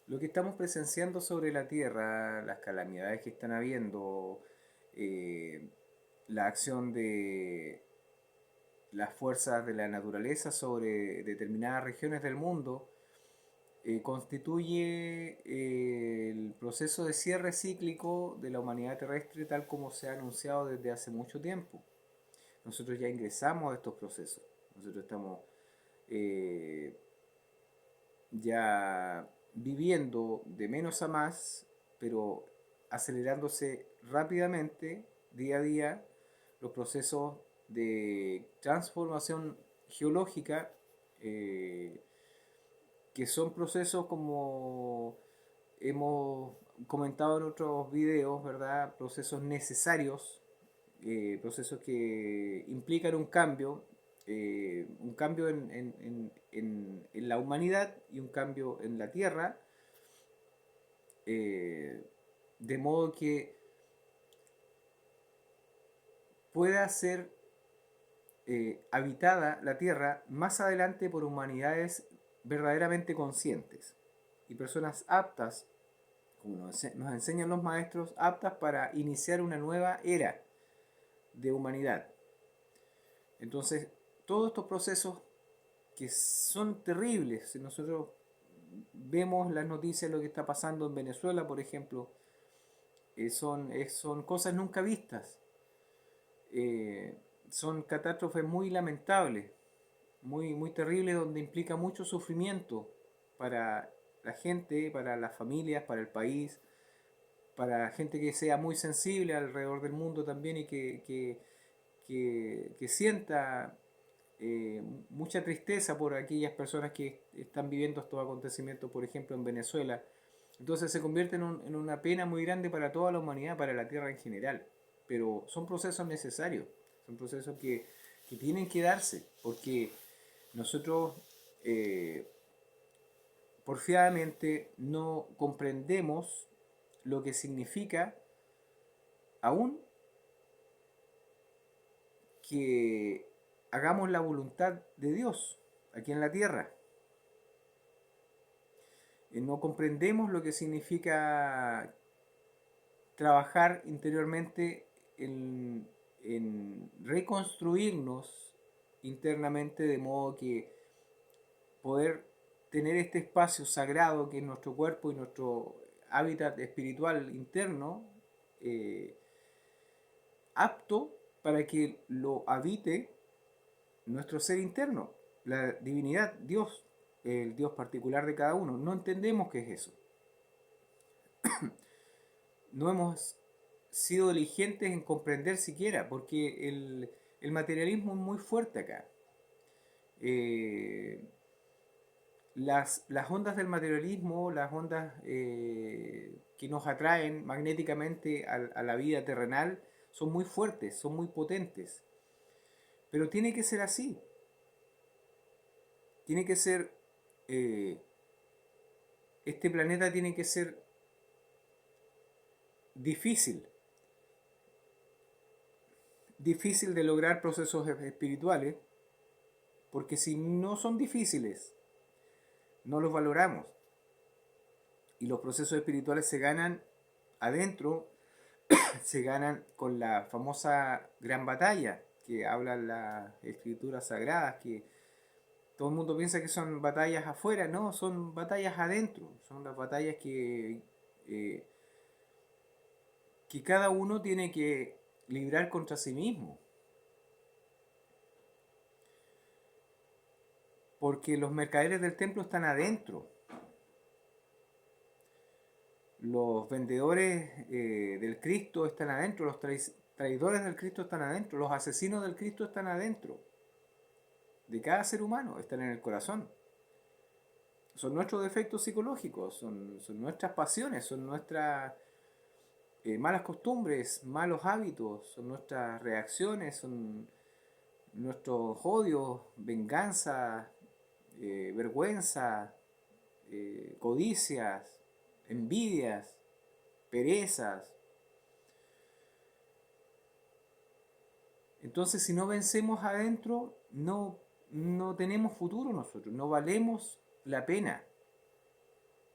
Lo que estamos presenciando sobre la Tierra, las calamidades que están habiendo, eh, la acción de las fuerzas de la naturaleza sobre determinadas regiones del mundo, constituye el proceso de cierre cíclico de la humanidad terrestre tal como se ha anunciado desde hace mucho tiempo. Nosotros ya ingresamos a estos procesos. Nosotros estamos eh, ya viviendo de menos a más, pero acelerándose rápidamente día a día los procesos de transformación geológica, eh, que son procesos como hemos comentado en otros videos, ¿verdad? Procesos necesarios, procesos que implican un cambio en la humanidad y un cambio en la Tierra, eh, de modo que pueda ser habitada la Tierra más adelante por humanidades verdaderamente conscientes y personas aptas, como nos enseñan los maestros, aptas para iniciar una nueva era de humanidad. Entonces, todos estos procesos que son terribles, si nosotros vemos las noticias de lo que está pasando en Venezuela, por ejemplo, son cosas nunca vistas. Eh, Son catástrofes muy lamentables, muy terribles, donde implica mucho sufrimiento para la gente, para las familias, para el país, para gente que sea muy sensible alrededor del mundo también y que sienta mucha tristeza por aquellas personas que están viviendo estos acontecimientos, por ejemplo, en Venezuela. Entonces se convierte en una pena muy grande para toda la humanidad, para la Tierra en general. Pero son procesos necesarios, son procesos que tienen que darse, porque nosotros porfiadamente no comprendemos lo que significa aún que hagamos la voluntad de Dios aquí en la tierra. No comprendemos lo que significa trabajar interiormente en reconstruirnos internamente de modo que poder tener este espacio sagrado que es nuestro cuerpo y nuestro hábitat espiritual interno, eh, apto para que lo habite nuestro ser interno, la divinidad, Dios, el Dios particular de cada uno. No entendemos qué es eso. No hemos sido diligentes en comprender siquiera, porque el materialismo es muy fuerte acá. Eh, las ondas del materialismo, las ondas que nos atraen magnéticamente a la vida terrenal, son muy fuertes, son muy potentes. Pero tiene que ser así. Tiene que ser, eh, este planeta tiene que ser difícil, difícil de lograr procesos espirituales, porque si no son difíciles, no los valoramos. Y los procesos espirituales se ganan adentro, se ganan con la famosa gran batalla que hablan las escrituras sagradas, que todo el mundo piensa que son batallas afuera, no, son batallas adentro, son las batallas eh, que cada uno tiene que librar contra sí mismo, porque los mercaderes del templo están adentro, los vendedores del Cristo están adentro, los traidores del Cristo están adentro, los asesinos del Cristo están adentro, de cada ser humano, están en el corazón. Son nuestros defectos psicológicos, son nuestras pasiones, son nuestras malas costumbres, malos hábitos, son nuestras reacciones, son nuestros odios, venganza, vergüenza, codicias, envidias, perezas. Entonces, si no vencemos adentro, no tenemos futuro nosotros, no valemos la pena.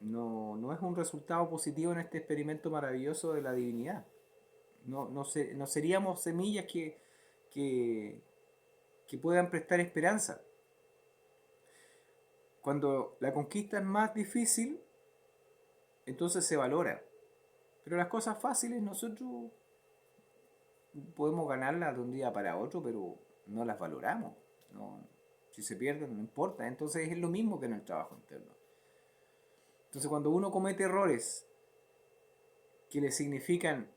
no es un resultado positivo en este experimento maravilloso de la divinidad. No seríamos semillas que, que puedan prestar esperanza. Cuando la conquista es más difícil, entonces se valora. Pero las cosas fáciles nosotros podemos ganarlas de un día para otro, pero no las valoramos. No, si se pierden, no importa. Entonces es lo mismo que en el trabajo interno. Entonces cuando uno comete errores que le significan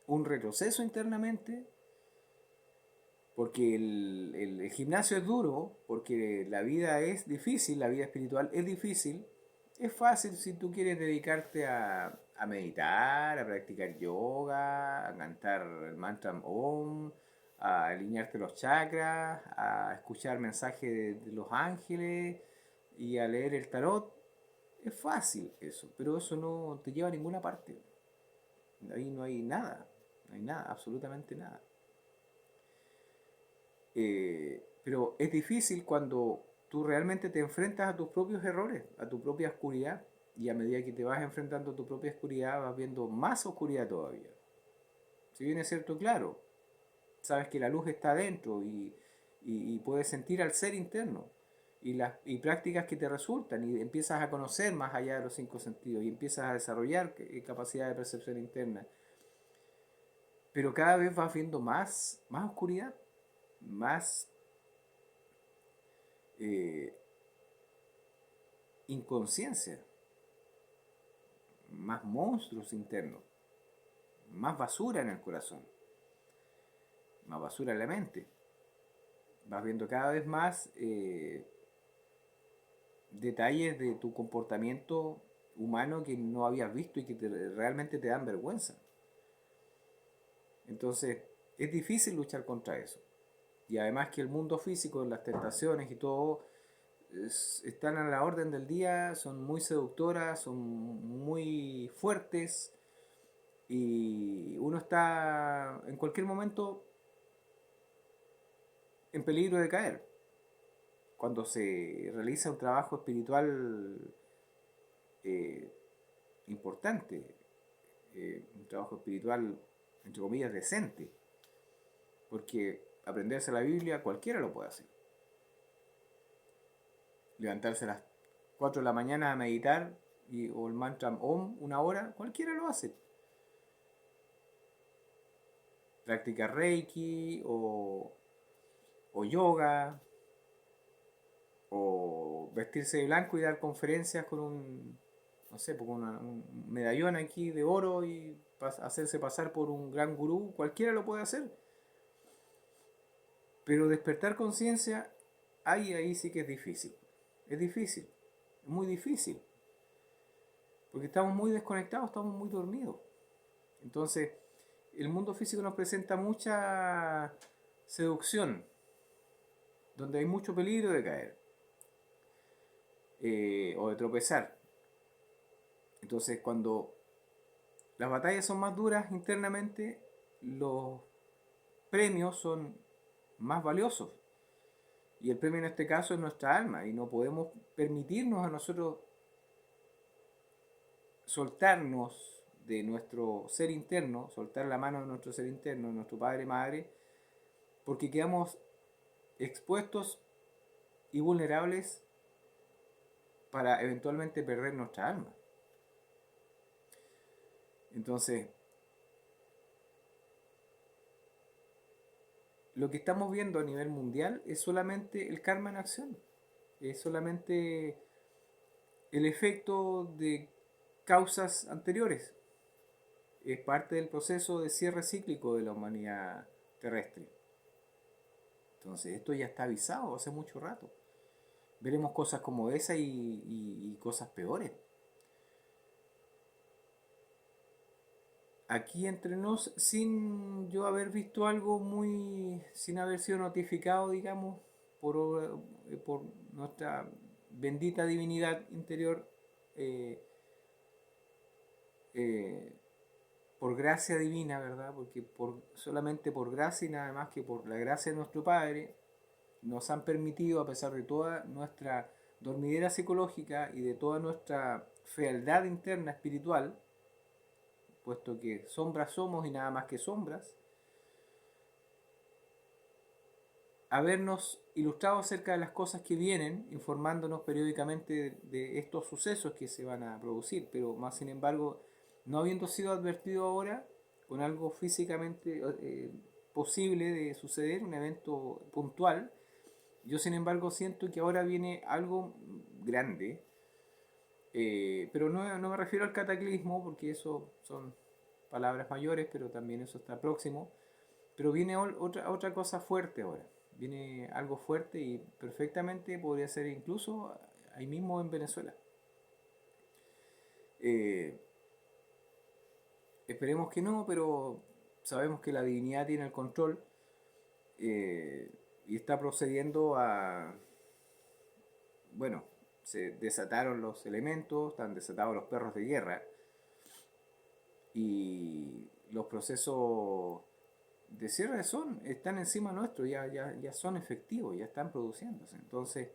un retroceso internamente, porque el gimnasio es duro, porque la vida es difícil, la vida espiritual es difícil, es fácil si tú quieres dedicarte a meditar, a practicar yoga, a cantar el mantra Om, a alinearte los chakras, a escuchar mensajes de los ángeles y a leer el tarot. Es fácil eso, pero eso no te lleva a ninguna parte. Ahí no hay nada, absolutamente nada. Pero es difícil cuando tú realmente te enfrentas a tus propios errores, a tu propia oscuridad, y a medida que te vas enfrentando a tu propia oscuridad vas viendo más oscuridad todavía. Si bien es cierto, claro, sabes que la luz está adentro y puedes sentir al ser interno y prácticas que te resultan y empiezas a conocer más allá de los cinco sentidos y empiezas a desarrollar capacidad de percepción interna. Pero cada vez vas viendo más oscuridad, más eh, inconsciencia, más monstruos internos, más basura en el corazón, más basura en la mente. Vas viendo cada vez más detalles de tu comportamiento humano que no habías visto y que realmente te dan vergüenza. Entonces, es difícil luchar contra eso. Y además que el mundo físico, las tentaciones y todo, están a la orden del día, son muy seductoras, son muy fuertes y uno está en cualquier momento en peligro de caer. Cuando se realiza un trabajo espiritual eh, importante, un trabajo espiritual, entre comillas, decente, porque aprenderse la Biblia cualquiera lo puede hacer. Levantarse a las 4 de la mañana a meditar o el mantra Om una hora, cualquiera lo hace. Practicar Reiki o yoga o vestirse de blanco y dar conferencias con un, no sé, con un medallón aquí de oro y hacerse pasar por un gran gurú, cualquiera lo puede hacer. Pero despertar conciencia, ahí sí que es difícil. Es difícil, es muy difícil. Porque estamos muy desconectados, estamos muy dormidos. Entonces, el mundo físico nos presenta mucha seducción, donde hay mucho peligro de caer o de tropezar. Entonces, cuando las batallas son más duras internamente, los premios son más valiosos. Y el premio en este caso es nuestra alma. Y no podemos permitirnos a nosotros soltarnos de nuestro ser interno, soltar la mano de nuestro ser interno, de nuestro padre, madre, porque quedamos expuestos y vulnerables para eventualmente perder nuestra alma. Entonces, lo que estamos viendo a nivel mundial es solamente el karma en acción. Es solamente el efecto de causas anteriores. Es parte del proceso de cierre cíclico de la humanidad terrestre. Entonces, esto ya está avisado hace mucho rato. Veremos cosas como esa y cosas peores. Aquí entre nos, sin yo haber visto algo muy, sin haber sido notificado, digamos, por nuestra bendita divinidad interior, eh, eh, por gracia divina, ¿verdad? Porque solamente por gracia y nada más que por la gracia de nuestro Padre, nos han permitido, a pesar de toda nuestra dormidera psicológica y de toda nuestra fealdad interna espiritual, puesto que sombras somos y nada más que sombras, habernos ilustrado acerca de las cosas que vienen, informándonos periódicamente de estos sucesos que se van a producir, pero más sin embargo, no habiendo sido advertido ahora con algo físicamente posible de suceder, un evento puntual, yo sin embargo siento que ahora viene algo grande, pero no me refiero al cataclismo, porque eso son palabras mayores, pero también eso está próximo, pero viene otra cosa fuerte ahora. Viene algo fuerte y perfectamente podría ser incluso ahí mismo en Venezuela. Eh, Esperemos que no, pero sabemos que la divinidad tiene el control eh, y está procediendo a... Bueno, se desataron los elementos, están desatados los perros de guerra y los procesos de cierre están encima nuestro, ya son efectivos, ya están produciéndose. Entonces,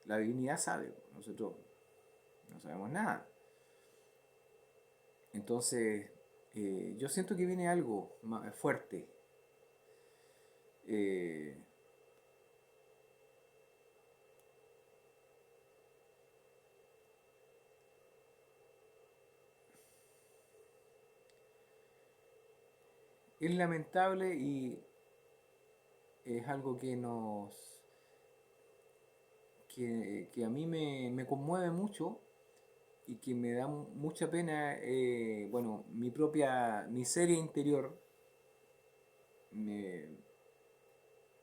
la divinidad sabe, nosotros no sabemos nada. Entonces, yo siento que viene algo más fuerte. Eh, es lamentable y es algo que a mí me conmueve mucho y que me da mucha pena, bueno, mi propia miseria interior, me-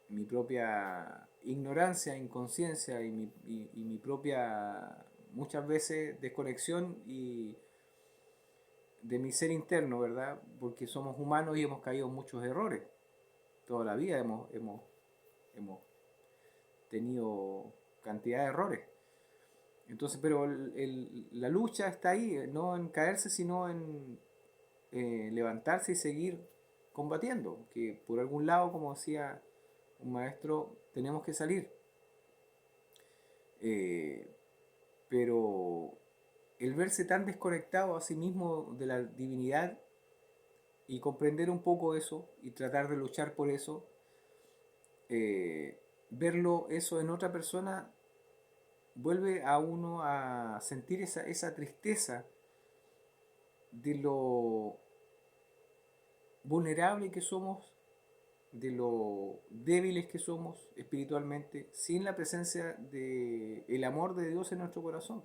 mi propia ignorancia, inconsciencia y mi propia, muchas veces, desconexión y de mi ser interno, ¿verdad? Porque somos humanos y hemos caído en muchos errores. Toda la vida hemos tenido cantidad de errores. Entonces, pero la lucha está ahí, no en caerse, sino en levantarse y seguir combatiendo. Que por algún lado, como decía un maestro, tenemos que salir. Eh, pero el verse tan desconectado a sí mismo de la divinidad y comprender un poco eso y tratar de luchar por eso, verlo eso en otra persona vuelve a uno a sentir esa tristeza de lo vulnerable que somos, de lo débiles que somos espiritualmente, sin la presencia del amor de Dios en nuestro corazón.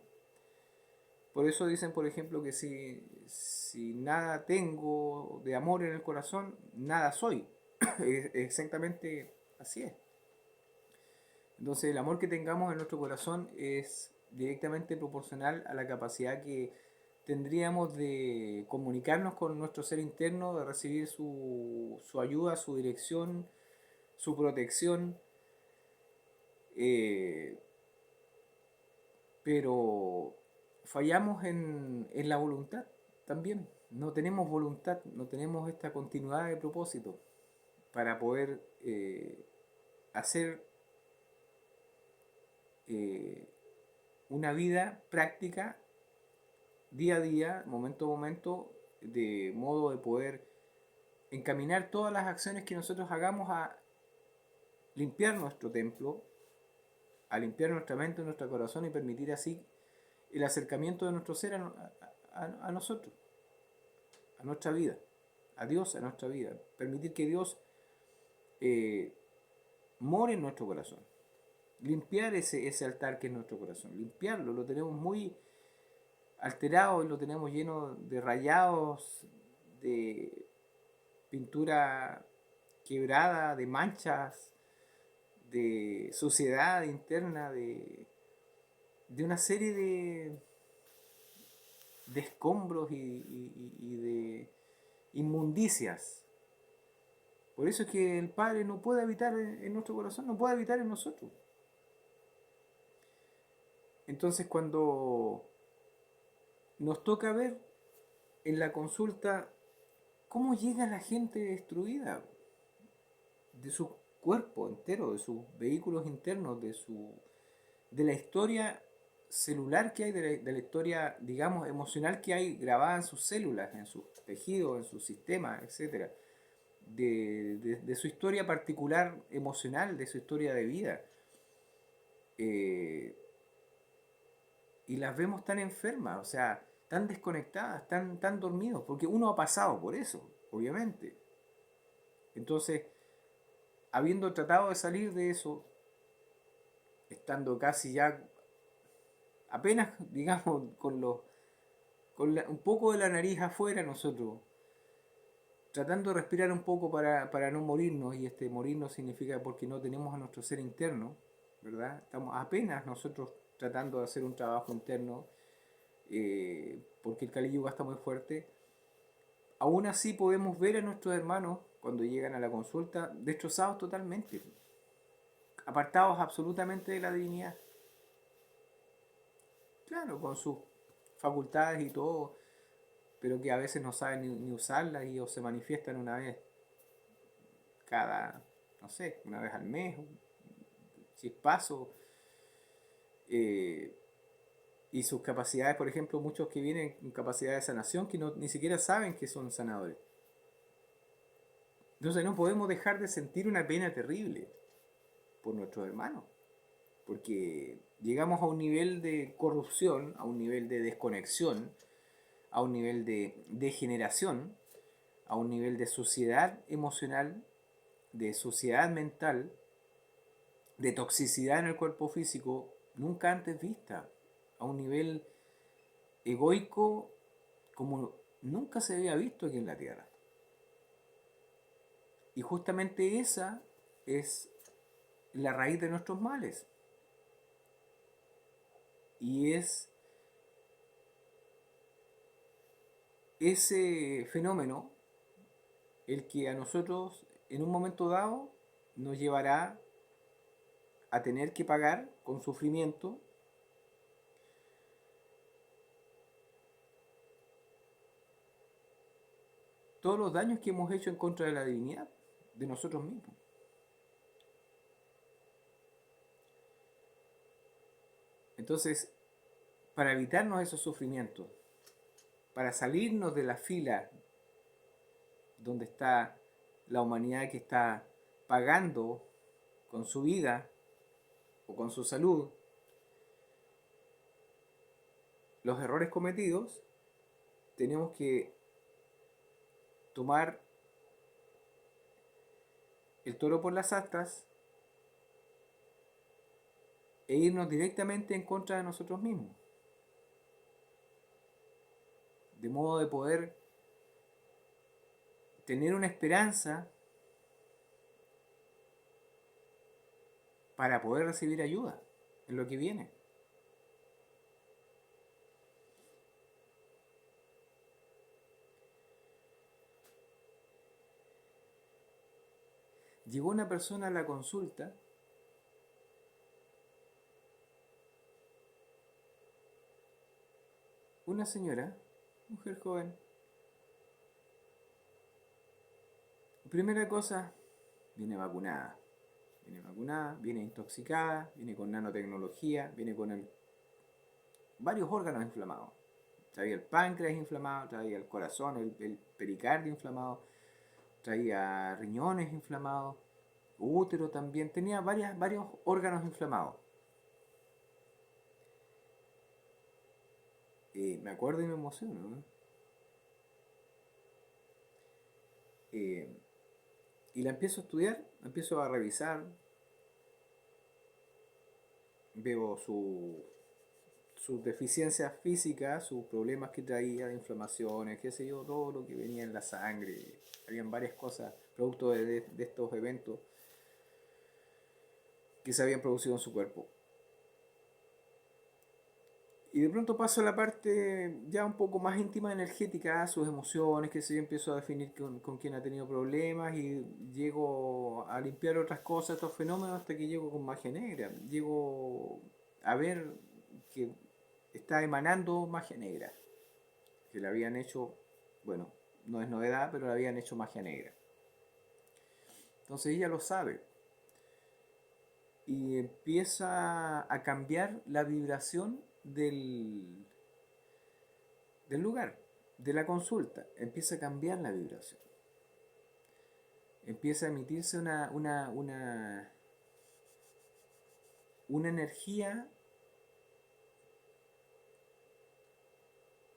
Por eso dicen, por ejemplo, que si nada tengo de amor en el corazón, nada soy. Exactamente así es. Entonces el amor que tengamos en nuestro corazón es directamente proporcional a la capacidad que tendríamos de comunicarnos con nuestro ser interno, de recibir su ayuda, su dirección, su protección, eh, pero fallamos en la voluntad también. No tenemos voluntad, no tenemos esta continuidad de propósito para poder hacer eh, una vida práctica día a día, momento a momento, de modo de poder encaminar todas las acciones que nosotros hagamos a limpiar nuestro templo, a limpiar nuestra mente, nuestro corazón y permitir así el acercamiento de nuestro ser a nosotros, a nuestra vida, a Dios, a nuestra vida. Permitir que Dios eh, more en nuestro corazón. Limpiar ese altar que es nuestro corazón. Limpiarlo, lo tenemos muy alterado y lo tenemos lleno de rayados, de pintura quebrada, de manchas, de suciedad interna, de una serie de escombros y de inmundicias. Por eso es que el Padre no puede habitar en nuestro corazón, no puede habitar en nosotros. Entonces cuando nos toca ver en la consulta cómo llega la gente destruida de su cuerpo entero, de sus vehículos internos, de su de la historia celular que hay, de la historia, digamos, emocional que hay grabada en sus células, en sus tejidos, en sus sistemas, etcétera, de su historia particular emocional, de su historia de vida. Eh, y las vemos tan enfermas, o sea, tan desconectadas, tan dormidos, porque uno ha pasado por eso, obviamente. Entonces, habiendo tratado de salir de eso, estando casi ya apenas, digamos, un poco de la nariz afuera nosotros, tratando de respirar un poco para no morirnos, y este morirnos significa porque no tenemos a nuestro ser interno, ¿verdad? Estamos apenas nosotros tratando de hacer un trabajo interno, porque el Kali Yuga está muy fuerte. Aún así podemos ver a nuestros hermanos cuando llegan a la consulta destrozados totalmente, apartados absolutamente de la divinidad. Claro, con sus facultades y todo, pero que a veces no saben ni usarlas, y o se manifiestan una vez cada, no sé, una vez al mes, chispazo. eh, y sus capacidades, por ejemplo, muchos que vienen con capacidad de sanación que ni siquiera saben que son sanadores. Entonces no podemos dejar de sentir una pena terrible por nuestros hermanos, porque llegamos a un nivel de corrupción, a un nivel de desconexión, a un nivel de degeneración, a un nivel de suciedad emocional, de suciedad mental, de toxicidad en el cuerpo físico nunca antes vista, a un nivel egoico como nunca se había visto aquí en la Tierra. Y justamente esa es la raíz de nuestros males. Y es ese fenómeno el que a nosotros en un momento dado nos llevará a tener que pagar con sufrimiento todos los daños que hemos hecho en contra de la divinidad, de nosotros mismos. Entonces, para evitarnos esos sufrimientos, para salirnos de la fila donde está la humanidad que está pagando con su vida o con su salud los errores cometidos, tenemos que tomar el toro por las astas e irnos directamente en contra de nosotros mismos, de modo de poder tener una esperanza para poder recibir ayuda en lo que viene. Llegó una persona a la consulta, una señora, mujer joven. Primera cosa, viene vacunada. Viene vacunada, viene intoxicada, viene con nanotecnología, viene con varios órganos inflamados. Traía el páncreas inflamado, traía el corazón, el pericardio inflamado, traía riñones inflamados, útero también, tenía varios órganos inflamados. Me acuerdo y me emociono, ¿no? Y la empiezo a estudiar, la empiezo a revisar, veo sus deficiencias físicas, sus problemas que traía, de inflamaciones, qué sé yo, todo lo que venía en la sangre. Habían varias cosas, producto de estos eventos que se habían producido en su cuerpo. Y de pronto paso a la parte ya un poco más íntima, energética, sus emociones, que sé yo, empiezo a definir con quién ha tenido problemas, y llego a limpiar otras cosas, estos fenómenos, hasta que llego con magia negra. Llego a ver que está emanando magia negra, que le habían hecho, bueno, no es novedad, pero le habían hecho magia negra. Entonces ella lo sabe. y empieza a cambiar la vibración del lugar, de la consulta. Empieza a cambiar la vibración. Empieza a emitirse una energía.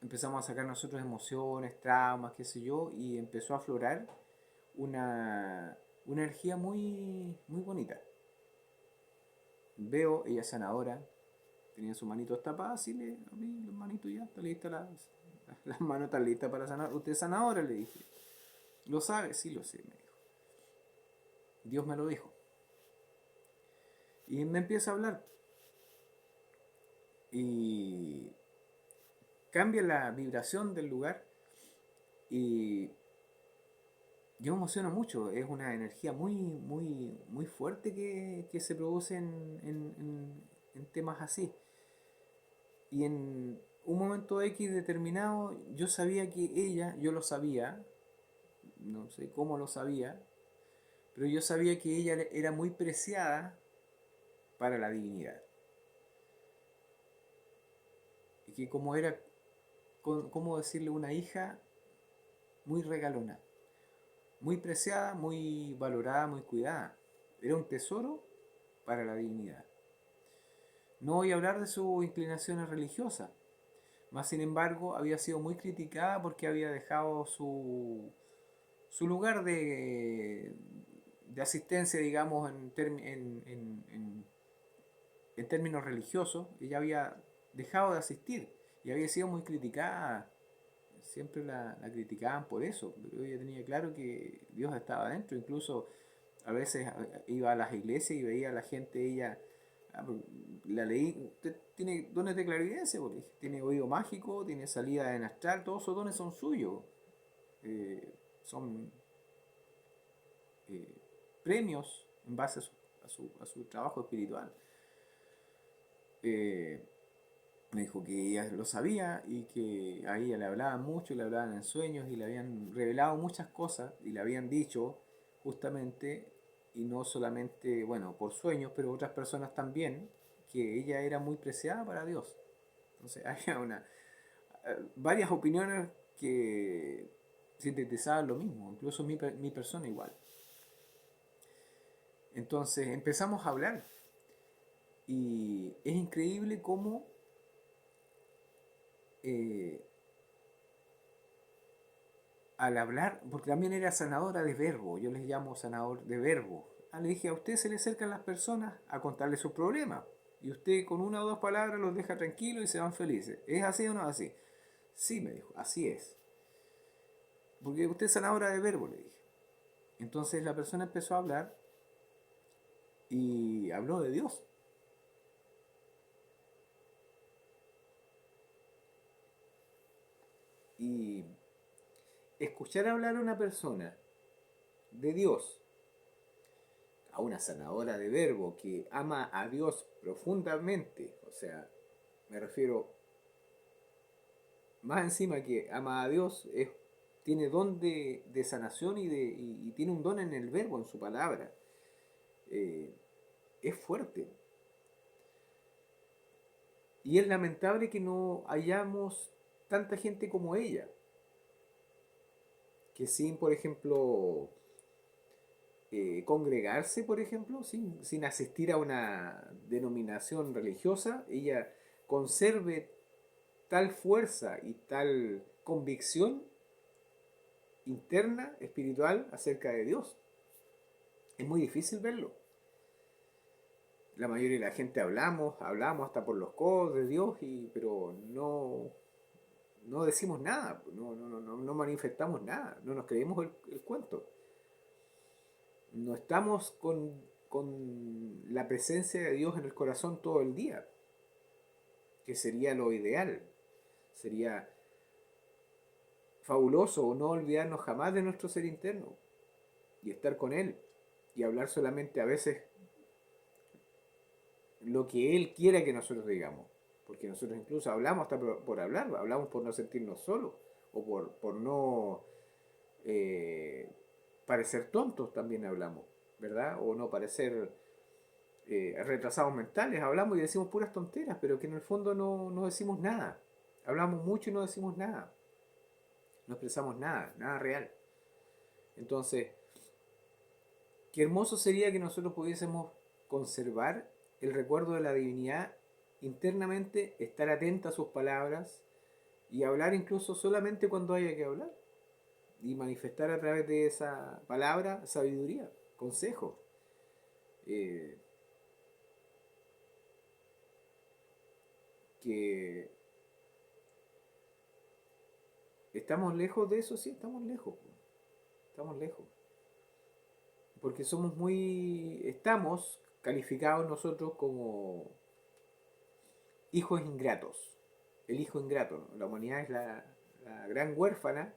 Empezamos a sacar nosotros emociones, traumas, qué sé yo, y empezó a aflorar una energía muy, muy bonita. Veo, ella sanadora, tenía sus manitos tapadas y le abrí las manitos, ya, está lista las manos están listas para sanar. ¿Usted es sanadora? Le dije. ¿Lo sabe? Sí, lo sé, me dijo. Dios me lo dijo. Y me empieza a hablar. Y cambia la vibración del lugar y yo me emociono mucho. Es una energía muy, muy, muy fuerte que se produce en temas así. Y en un momento X determinado, yo sabía que ella, yo lo sabía, no sé cómo lo sabía, pero yo sabía que ella era muy preciada para la divinidad. Y que como era, ¿cómo decirle? Una hija muy regalona, muy preciada, muy valorada, muy cuidada. Era un tesoro para la divinidad. No voy a hablar de sus inclinaciones religiosas, más sin embargo había sido muy criticada porque había dejado su lugar de asistencia, digamos, en términos religiosos. Ella había dejado de asistir y había sido muy criticada. Siempre la criticaban por eso, pero ella tenía claro que Dios estaba dentro. Incluso a veces iba a las iglesias y veía a la gente, ella, pues, la leí, usted tiene dones de clarividencia, porque tiene oído mágico, tiene salida en astral, todos esos dones son suyos. Son eh, premios en base a su trabajo espiritual. Eh, Me dijo que ella lo sabía y que a ella le hablaban mucho, le hablaban en sueños y le habían revelado muchas cosas y le habían dicho justamente, y no solamente, bueno, por sueños, pero otras personas también, que ella era muy preciada para Dios. Entonces había varias opiniones que sintetizaban lo mismo, incluso mi persona igual. Entonces empezamos a hablar y es increíble cómo eh, al hablar, porque también era sanadora de verbo, yo les llamo sanador de verbo. Le dije, a usted se le acercan las personas a contarle sus problemas y usted con una o dos palabras los deja tranquilos y se van felices. ¿Es así o no es así? Sí, me dijo, así es. Porque usted es sanadora de verbo, le dije. Entonces la persona empezó a hablar y habló de Dios. Y escuchar hablar a una persona de Dios, a una sanadora de verbo que ama a Dios profundamente, o sea, me refiero más encima que ama a Dios, tiene don de sanación y tiene un don en el verbo, en su palabra. Eh, es fuerte. Y es lamentable que no hayamos tanta gente como ella, que sin, por ejemplo, congregarse, por ejemplo, sin asistir a una denominación religiosa, ella conserve tal fuerza y tal convicción interna, espiritual, acerca de Dios. Es muy difícil verlo. La mayoría de la gente hablamos hasta por los codos de Dios, pero no decimos nada, no manifestamos nada, no nos creemos el cuento. No estamos con la presencia de Dios en el corazón todo el día, que sería lo ideal. Sería fabuloso no olvidarnos jamás de nuestro ser interno y estar con Él y hablar solamente a veces lo que Él quiera que nosotros digamos. Porque nosotros incluso hablamos hasta por hablar, hablamos por no sentirnos solos o por no parecer tontos también hablamos, ¿verdad? O no parecer retrasados mentales, hablamos y decimos puras tonteras, pero que en el fondo no decimos nada. Hablamos mucho y no decimos nada. No expresamos nada, nada real. Entonces, qué hermoso sería que nosotros pudiésemos conservar el recuerdo de la divinidad internamente, estar atenta a sus palabras y hablar incluso solamente cuando haya que hablar y manifestar a través de esa palabra sabiduría, consejo. Eh, que estamos lejos de eso, sí, estamos lejos, estamos lejos, porque estamos calificados nosotros como hijos ingratos, el hijo ingrato, ¿no? La humanidad es la gran huérfana,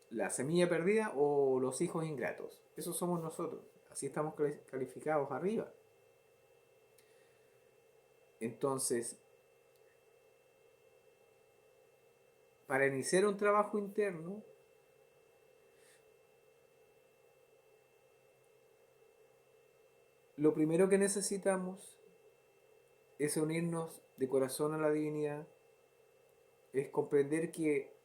la semilla perdida o los hijos ingratos, esos somos nosotros, así estamos calificados arriba. Entonces, para iniciar un trabajo interno, lo primero que necesitamos es unirnos de corazón a la divinidad, es comprender que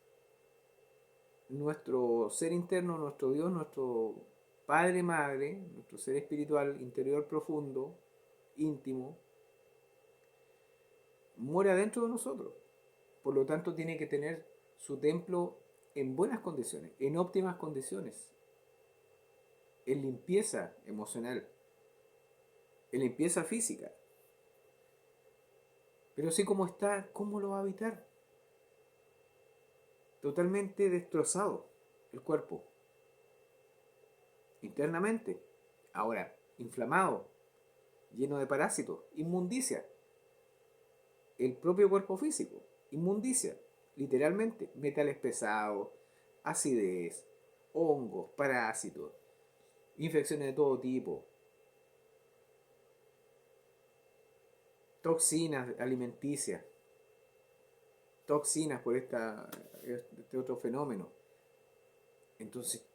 nuestro ser interno, nuestro Dios, nuestro Padre, Madre, nuestro ser espiritual interior profundo, íntimo, mora dentro de nosotros. Por lo tanto, tiene que tener su templo en buenas condiciones, en óptimas condiciones, en limpieza emocional, en limpieza física. Pero así como está, ¿cómo lo va a habitar? Totalmente destrozado el cuerpo, internamente. Ahora, inflamado, lleno de parásitos, inmundicia. El propio cuerpo físico, inmundicia, literalmente, metales pesados, acidez, hongos, parásitos, infecciones de todo tipo, toxinas alimenticias, toxinas por este otro fenómeno. Entonces,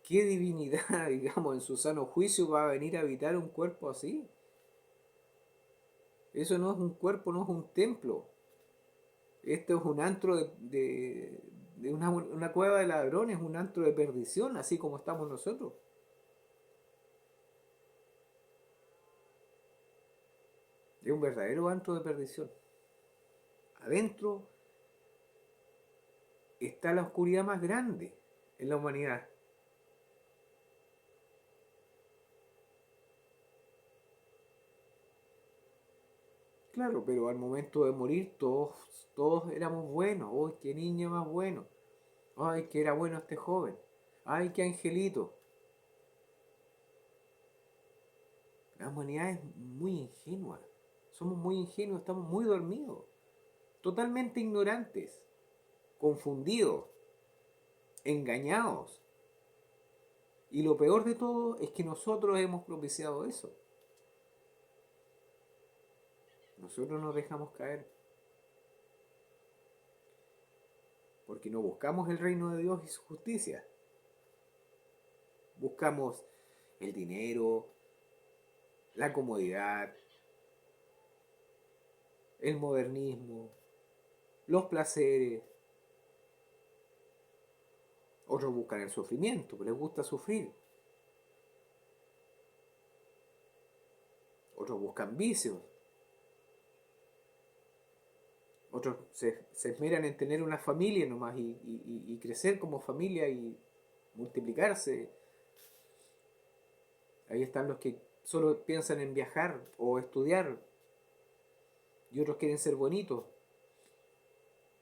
¿qué divinidad, digamos, en su sano juicio va a venir a habitar un cuerpo así? Eso no es un cuerpo, no es un templo. Esto es un antro de una cueva de ladrones, un antro de perdición, así como estamos nosotros. Es un verdadero antro de perdición. Adentro está la oscuridad más grande en la humanidad. Claro, pero al momento de morir todos éramos buenos. ¡Uy, qué niño más bueno! ¡Ay, que era bueno este joven! ¡Ay, qué angelito! La humanidad es muy ingenua. Somos muy ingenuos, estamos muy dormidos. Totalmente ignorantes, confundidos, engañados. Y lo peor de todo es que nosotros hemos propiciado eso. Nosotros nos dejamos caer porque no buscamos el reino de Dios y su justicia. Buscamos el dinero, la comodidad, el modernismo, los placeres. Otros buscan el sufrimiento, les gusta sufrir. Otros buscan vicios. Otros se esmeran en tener una familia nomás y crecer como familia y multiplicarse. Ahí están los que solo piensan en viajar o estudiar y otros quieren ser bonitos.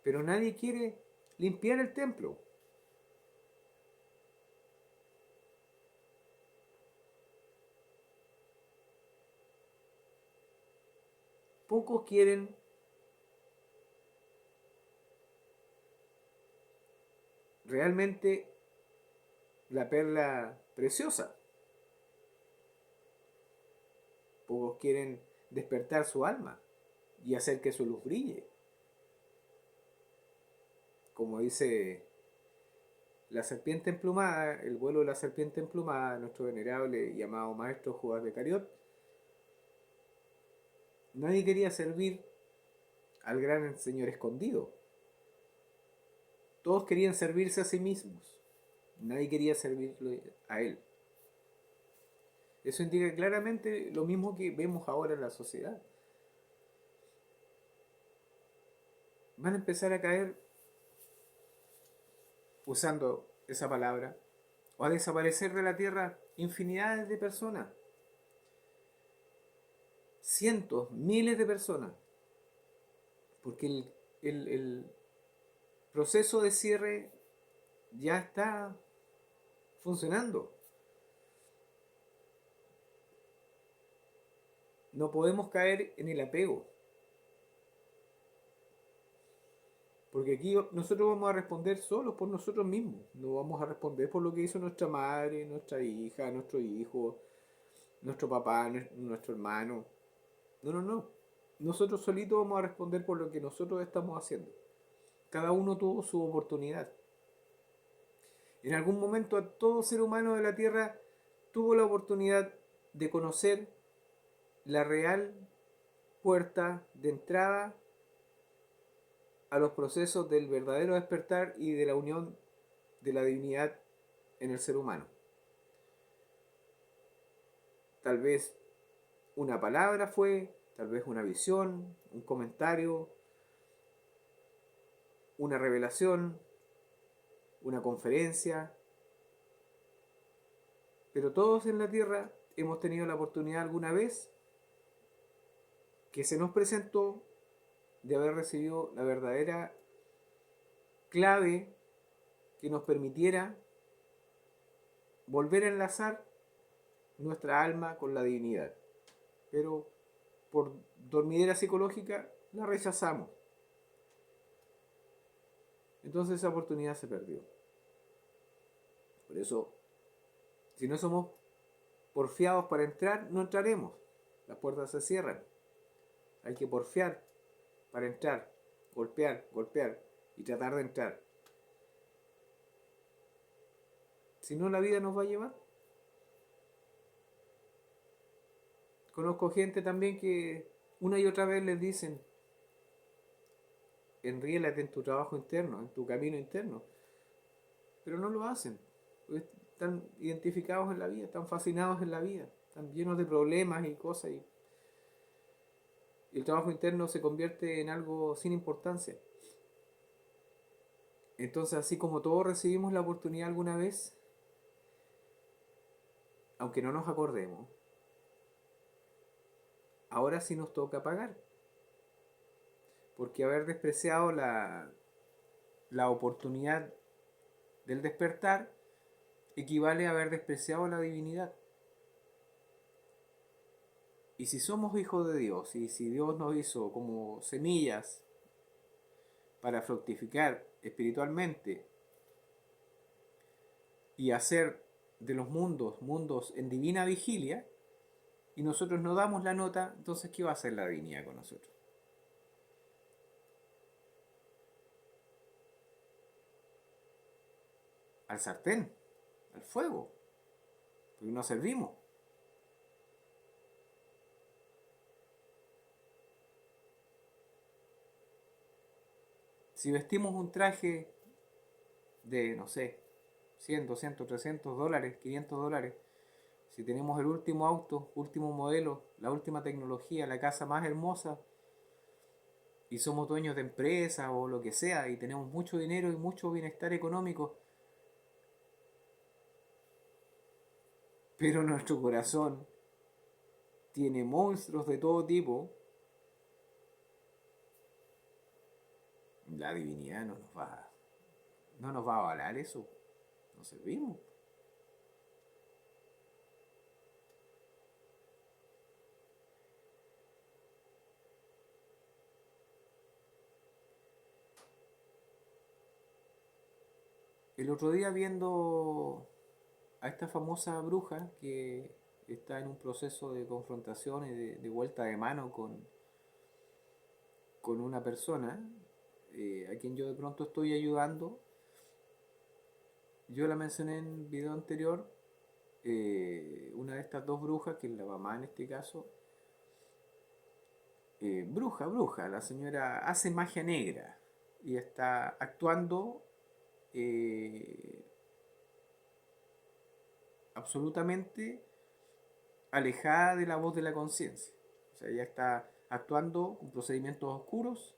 Pero nadie quiere limpiar el templo. Pocos quieren realmente la perla preciosa. Pocos quieren despertar su alma y hacer que su luz brille. Como dice la serpiente emplumada, el vuelo de la serpiente emplumada, nuestro venerable y amado maestro Judas de Cariot, nadie quería servir al gran señor escondido. Todos querían servirse a sí mismos. Nadie quería servirle a él. Eso indica claramente lo mismo que vemos ahora en la sociedad. Van a empezar a caer, usando esa palabra, o a desaparecer de la tierra infinidades de personas. Cientos, miles de personas. Porque el proceso de cierre ya está funcionando. No podemos caer en el apego. Porque aquí nosotros vamos a responder solos por nosotros mismos. No vamos a responder por lo que hizo nuestra madre, nuestra hija, nuestro hijo, nuestro papá, nuestro hermano. No, no, no. Nosotros solitos vamos a responder por lo que nosotros estamos haciendo. Cada uno tuvo su oportunidad. En algún momento todo ser humano de la Tierra tuvo la oportunidad de conocer la real puerta de entrada a los procesos del verdadero despertar y de la unión de la divinidad en el ser humano. Tal vez una palabra fue, tal vez una visión, un comentario, una revelación, una conferencia. Pero todos en la Tierra hemos tenido la oportunidad alguna vez que se nos presentó de haber recibido la verdadera clave que nos permitiera volver a enlazar nuestra alma con la divinidad. Pero por dormidera psicológica la rechazamos. Entonces esa oportunidad se perdió. Por eso, si no somos porfiados para entrar, no entraremos. Las puertas se cierran. Hay que porfiar para entrar, golpear, golpear y tratar de entrar. Si no, la vida nos va a llevar. Conozco gente también que una y otra vez les dicen, enríelate en tu trabajo interno, en tu camino interno. Pero no lo hacen. Están identificados en la vida, están fascinados en la vida, están llenos de problemas y cosas. Y el trabajo interno se convierte en algo sin importancia. Entonces, así como todos recibimos la oportunidad alguna vez, aunque no nos acordemos, ahora sí nos toca pagar. Porque haber despreciado la oportunidad del despertar equivale a haber despreciado la divinidad. Y si somos hijos de Dios, y si Dios nos hizo como semillas para fructificar espiritualmente y hacer de los mundos en divina vigilia, y nosotros no damos la nota, entonces ¿qué va a hacer la divinidad con nosotros? Al sartén, al fuego, porque no servimos. Si vestimos un traje de, no sé, 100, 200, 300 dólares, 500 dólares, si tenemos el último auto, último modelo, la última tecnología, la casa más hermosa, y somos dueños de empresas o lo que sea, y tenemos mucho dinero y mucho bienestar económico, pero nuestro corazón tiene monstruos de todo tipo, la divinidad no nos va a avalar eso. No servimos. El otro día viendo a esta famosa bruja que está en un proceso de confrontación y de vuelta de mano con una persona a quien yo de pronto estoy ayudando, Yo la mencioné en el video anterior, una de estas dos brujas, que es la mamá en este caso, bruja, la señora hace magia negra y está actuando eh, absolutamente alejada de la voz de la conciencia. O sea, ella está actuando con procedimientos oscuros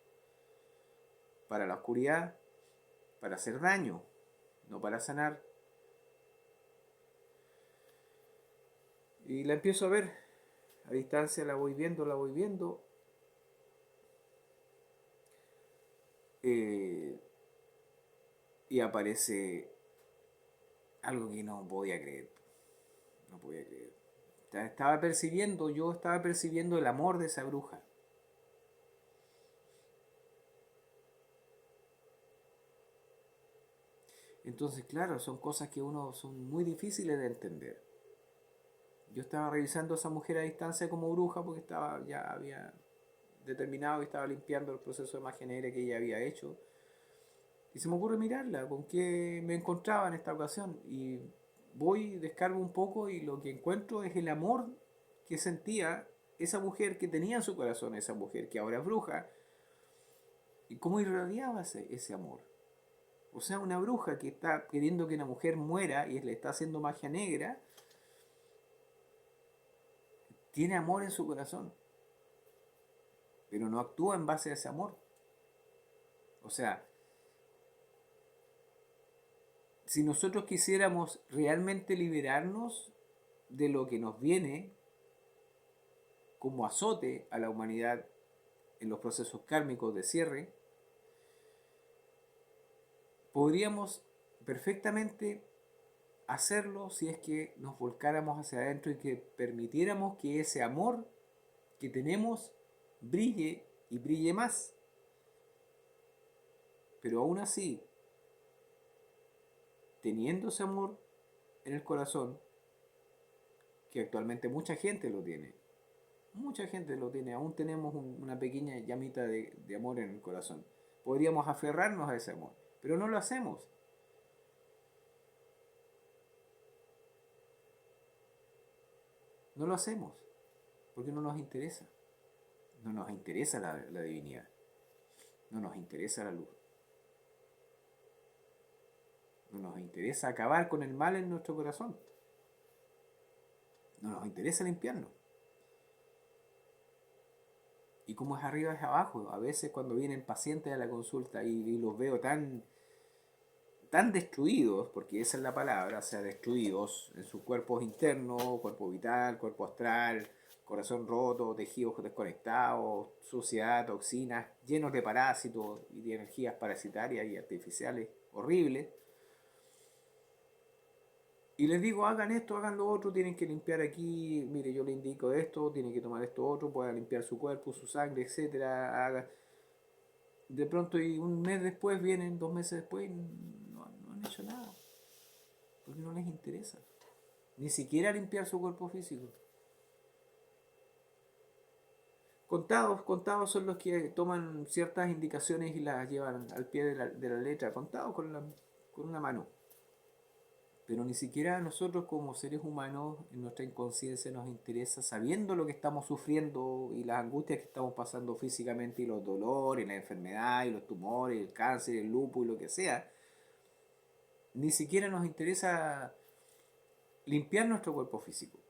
para la oscuridad, para hacer daño, no para sanar. Y la empiezo a ver, a distancia la voy viendo. eh, y aparece algo que no podía creer. No podía creer. Yo estaba percibiendo el amor de esa bruja. Entonces, claro, son cosas que uno son muy difíciles de entender. Yo estaba revisando a esa mujer a distancia como bruja porque ya había determinado que estaba limpiando el proceso de magia negra que ella había hecho. Y se me ocurre mirarla, con qué me encontraba en esta ocasión. Y voy, descargo un poco y lo que encuentro es el amor que sentía esa mujer que tenía en su corazón, esa mujer que ahora es bruja, y cómo irradiaba ese amor. O sea, una bruja que está queriendo que una mujer muera y le está haciendo magia negra, tiene amor en su corazón, pero no actúa en base a ese amor. O sea, si nosotros quisiéramos realmente liberarnos de lo que nos viene como azote a la humanidad en los procesos kármicos de cierre, podríamos perfectamente hacerlo si es que nos volcáramos hacia adentro y que permitiéramos que ese amor que tenemos brille y brille más. Pero aún así, teniendo ese amor en el corazón, que actualmente mucha gente lo tiene, aún tenemos una pequeña llamita de amor en el corazón. Podríamos aferrarnos a ese amor, pero no lo hacemos. No lo hacemos, porque no nos interesa. No nos interesa la divinidad, no nos interesa la luz, no nos interesa acabar con el mal en nuestro corazón, no nos interesa limpiarnos. Y como es arriba es abajo, a veces cuando vienen pacientes a la consulta y los veo tan destruidos, porque esa es la palabra, o sea, destruidos en sus cuerpos internos, cuerpo vital, cuerpo astral, corazón roto, tejidos desconectados, suciedad, toxinas, llenos de parásitos y de energías parasitarias y artificiales horribles. Y les digo, hagan esto, hagan lo otro, tienen que limpiar aquí, mire, yo le indico esto, tienen que tomar esto otro, puedan limpiar su cuerpo, su sangre, etcétera. De pronto y un mes después vienen, 2 meses después, y no han hecho nada, porque no les interesa. Ni siquiera limpiar su cuerpo físico. Contados son los que toman ciertas indicaciones y las llevan al pie de la letra, contados con una mano. Pero ni siquiera a nosotros como seres humanos en nuestra inconsciencia nos interesa, sabiendo lo que estamos sufriendo y las angustias que estamos pasando físicamente y los dolores, la enfermedad y los tumores, el cáncer, el lupus y lo que sea, ni siquiera nos interesa limpiar nuestro cuerpo físico.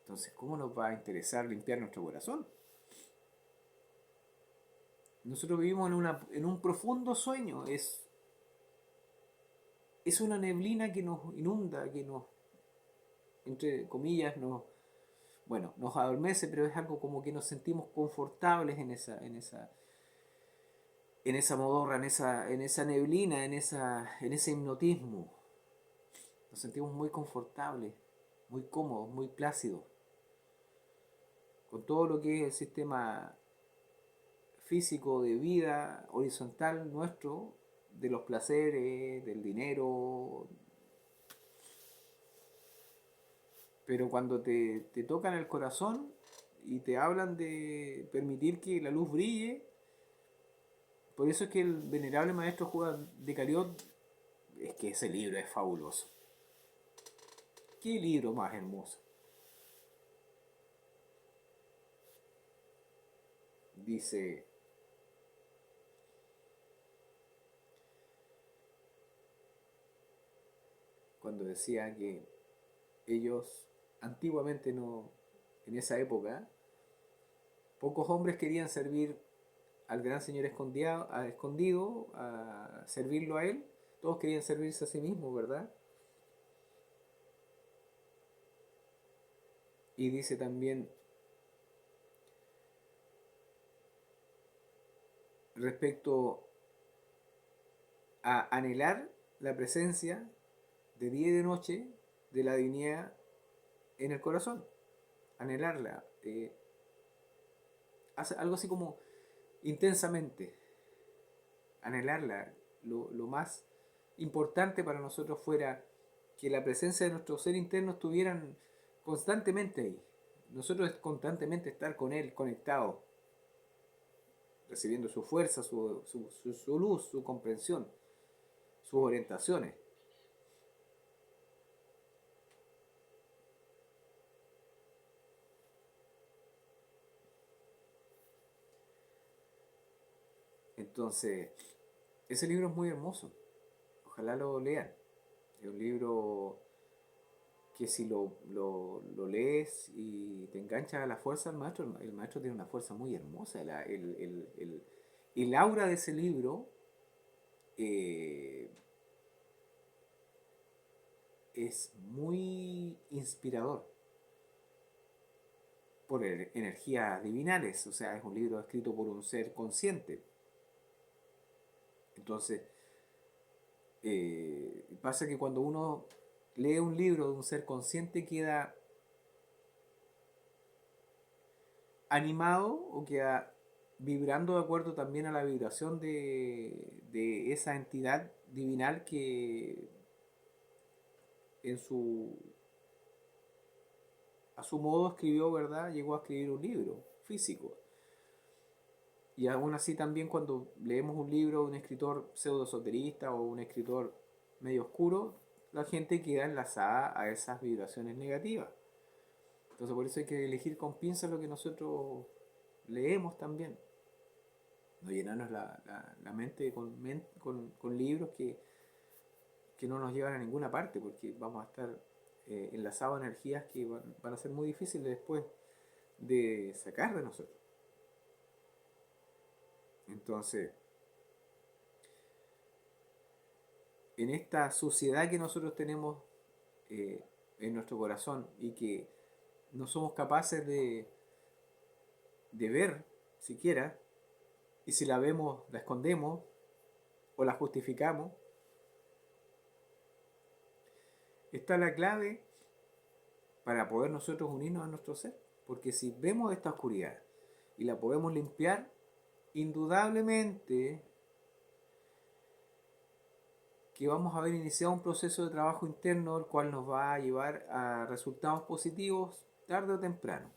Entonces, ¿cómo nos va a interesar limpiar nuestro corazón? Nosotros vivimos en un profundo sueño, es una neblina que nos inunda, que nos, entre comillas, nos adormece, pero es algo como que nos sentimos confortables en esa modorra, en esa neblina, en ese hipnotismo. Nos sentimos muy confortables, muy cómodos, muy plácidos, con todo lo que es el sistema físico de vida horizontal nuestro, de los placeres, del dinero. Pero cuando te tocan el corazón y te hablan de permitir que la luz brille, por eso es que el venerable maestro Juan de Cariot es que ese libro es fabuloso. ¿Qué libro más hermoso? Dice, cuando decía que ellos antiguamente no, en esa época, pocos hombres querían servir al gran señor escondido, a servirlo a él. Todos querían servirse a sí mismos, ¿verdad? Y dice también respecto a anhelar la presencia de día y de noche de la divinidad en el corazón. Anhelarla. Algo así como intensamente. Anhelarla. Lo más importante para nosotros fuera que la presencia de nuestro ser interno estuvieran constantemente ahí. Nosotros constantemente estar con Él conectado, recibiendo su fuerza, su luz, su comprensión, sus orientaciones. Entonces, ese libro es muy hermoso. Ojalá lo lean. Es un libro que si lo lees y te enganchas a la fuerza del maestro, el maestro tiene una fuerza muy hermosa. El aura de ese libro eh, es muy inspirador por energías divinales. O sea, es un libro escrito por un ser consciente. Entonces, pasa que cuando uno lee un libro de un ser consciente queda animado o queda vibrando de acuerdo también a la vibración de esa entidad divinal que en su a su modo escribió, ¿verdad? Llegó a escribir un libro físico. Y aún así también cuando leemos un libro de un escritor pseudo-esoterista o un escritor medio oscuro, la gente queda enlazada a esas vibraciones negativas. Entonces por eso hay que elegir con pinzas lo que nosotros leemos también. No llenarnos la mente con libros que no nos llevan a ninguna parte, porque vamos a estar enlazados a energías que van a ser muy difíciles después de sacar de nosotros. Entonces, en esta suciedad que nosotros tenemos en nuestro corazón y que no somos capaces de ver siquiera, y si la vemos la escondemos o la justificamos, está la clave para poder nosotros unirnos a nuestro ser. Porque si vemos esta oscuridad y la podemos limpiar, indudablemente que vamos a haber iniciado un proceso de trabajo interno el cual nos va a llevar a resultados positivos tarde o temprano.